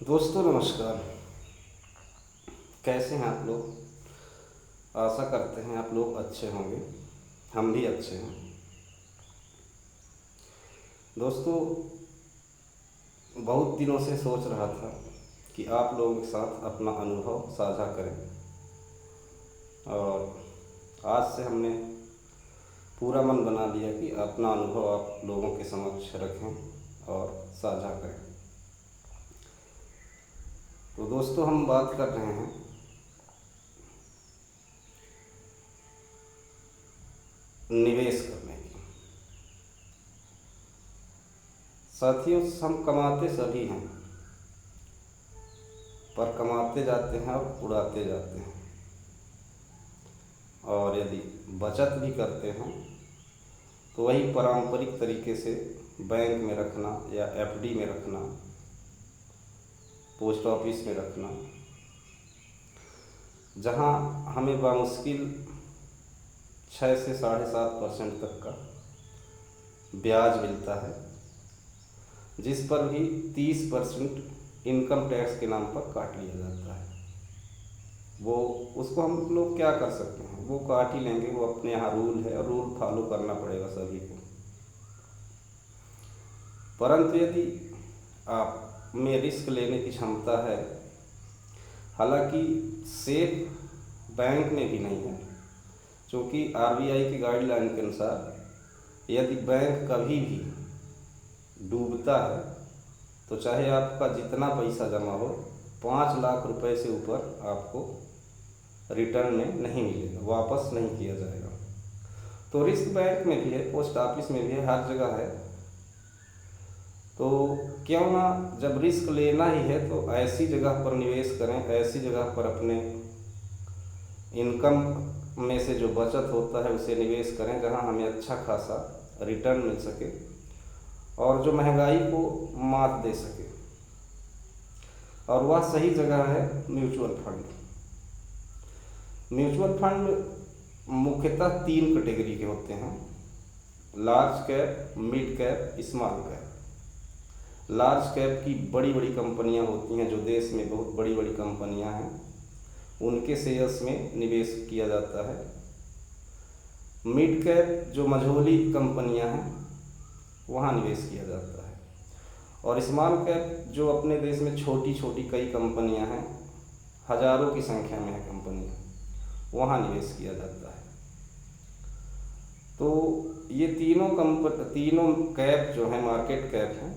दोस्तों नमस्कार। कैसे हैं आप लोग? आशा करते हैं आप लोग अच्छे होंगे। हम भी अच्छे हैं। दोस्तों, बहुत दिनों से सोच रहा था कि आप लोगों के साथ अपना अनुभव साझा करें, और आज से हमने पूरा मन बना लिया कि अपना अनुभव आप लोगों के समक्ष रखें और साझा करें। तो दोस्तों, हम बात कर रहे हैं निवेश करने की। साथियों, हम कमाते सभी हैं, पर कमाते जाते हैं और उड़ाते जाते हैं। और यदि बचत भी करते हैं तो वही पारंपरिक तरीके से बैंक में रखना या एफडी में रखना, पोस्ट ऑफिस में रखना, जहां हमें बामुश्किल 6 से 7.5% तक का ब्याज मिलता है, जिस पर भी 30% इनकम टैक्स के नाम पर काट लिया जाता है। वो उसको हम लोग क्या कर सकते हैं, वो काट ही लेंगे। वो अपने यहाँ रूल है और रूल फॉलो करना पड़ेगा सभी को। परंतु यदि आप में रिस्क लेने की क्षमता है, हालांकि सेफ बैंक में भी नहीं है, क्योंकि आरबीआई की गाइडलाइन के अनुसार यदि बैंक कभी भी डूबता है तो चाहे आपका जितना पैसा जमा हो, 5 लाख रुपए से ऊपर आपको रिटर्न में नहीं मिलेगा, वापस नहीं किया जाएगा। तो रिस्क बैंक में भी है, पोस्ट ऑफिस में भी है, हर जगह है। तो क्यों ना, जब रिस्क लेना ही है तो ऐसी जगह पर निवेश करें, ऐसी जगह पर अपने इनकम में से जो बचत होता है उसे निवेश करें जहां हमें अच्छा खासा रिटर्न मिल सके और जो महंगाई को मात दे सके। और वह सही जगह है म्यूचुअल फंड। म्यूचुअल फंड मुख्यतः 3 कैटेगरी के होते हैं: large cap, mid cap, small cap. Large cap की बड़ी बड़ी कंपनियां होती हैं, जो देश में बहुत बड़ी बड़ी कंपनियां हैं, उनके शेयर्स में निवेश किया जाता है। मिड कैप जो मझोली कंपनियां हैं, वहाँ निवेश किया जाता है। और स्मॉल कैप जो अपने देश में छोटी छोटी कई कंपनियां हैं, हज़ारों की संख्या में है कंपनियां, वहाँ निवेश किया जाता है। तो ये तीनों कैप जो है मार्केट कैप हैं,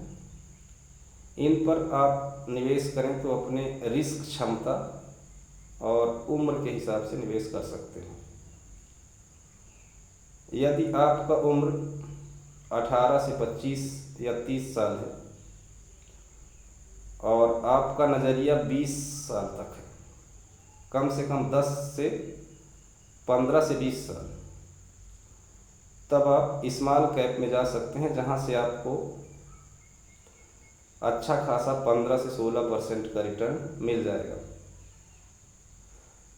इन पर आप निवेश करें तो अपने रिस्क क्षमता और उम्र के हिसाब से निवेश कर सकते हैं। यदि आपका उम्र 18 से 25 या 30 साल है और आपका नज़रिया 20 साल तक है, कम से कम 15 से 20 साल, तब आप स्मॉल कैप में जा सकते हैं, जहां से आपको अच्छा खासा 15 से 16% का रिटर्न मिल जाएगा।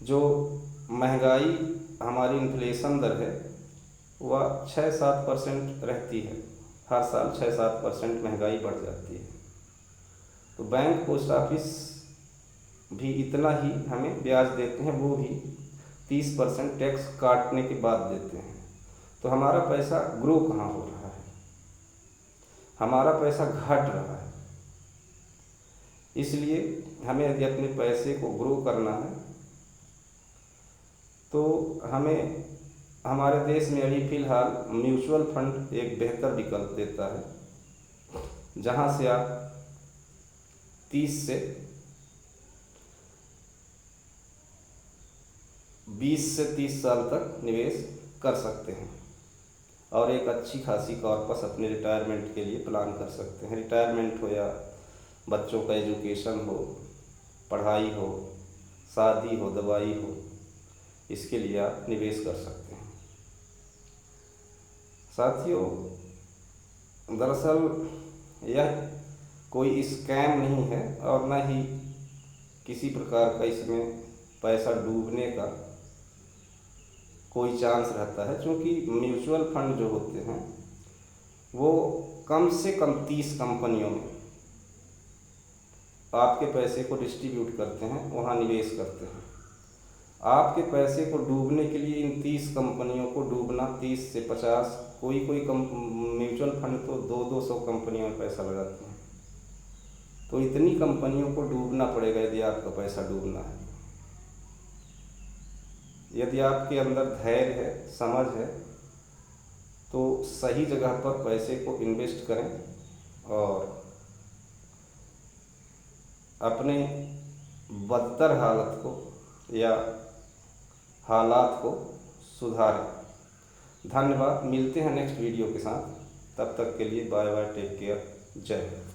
जो महंगाई, हमारी इन्फ्लेशन दर है, वह 6-7% रहती है। हर साल 6-7% महंगाई बढ़ जाती है। तो बैंक, पोस्ट ऑफिस भी इतना ही हमें ब्याज देते हैं, वो भी 30% टैक्स काटने के बाद देते हैं। तो हमारा पैसा ग्रो कहाँ हो रहा है, हमारा पैसा घट रहा है। इसलिए हमें यदि अपने पैसे को ग्रो करना है तो हमें, हमारे देश में अभी फ़िलहाल म्यूचुअल फंड एक बेहतर विकल्प देता है, जहां से आप 20 से 30 साल तक निवेश कर सकते हैं और एक अच्छी खासी कॉर्पस अपने रिटायरमेंट के लिए प्लान कर सकते हैं। रिटायरमेंट हो या बच्चों का एजुकेशन हो, पढ़ाई हो, शादी हो, दवाई हो, इसके लिए आप निवेश कर सकते हैं। साथियों, दरअसल यह कोई स्कैम नहीं है और न ही किसी प्रकार का इसमें पैसा डूबने का कोई चांस रहता है, क्योंकि म्यूचुअल फंड जो होते हैं वो कम से कम 30 कंपनियों में आपके पैसे को डिस्ट्रीब्यूट करते हैं, वहाँ निवेश करते हैं। आपके पैसे को डूबने के लिए इन 30 कंपनियों को डूबना, 30 से 50, कोई कोई म्यूचुअल फंड तो 200-200 कंपनियों में पैसा लगाते हैं। तो इतनी कंपनियों को डूबना पड़ेगा यदि आपका पैसा डूबना है। यदि आपके अंदर धैर्य है, समझ है, तो सही जगह पर पैसे को इन्वेस्ट करें और अपने बदतर हालत को या हालात को सुधारें। धन्यवाद। मिलते हैं नेक्स्ट वीडियो के साथ। तब तक के लिए बाय बाय, टेक केयर, जय हिंद।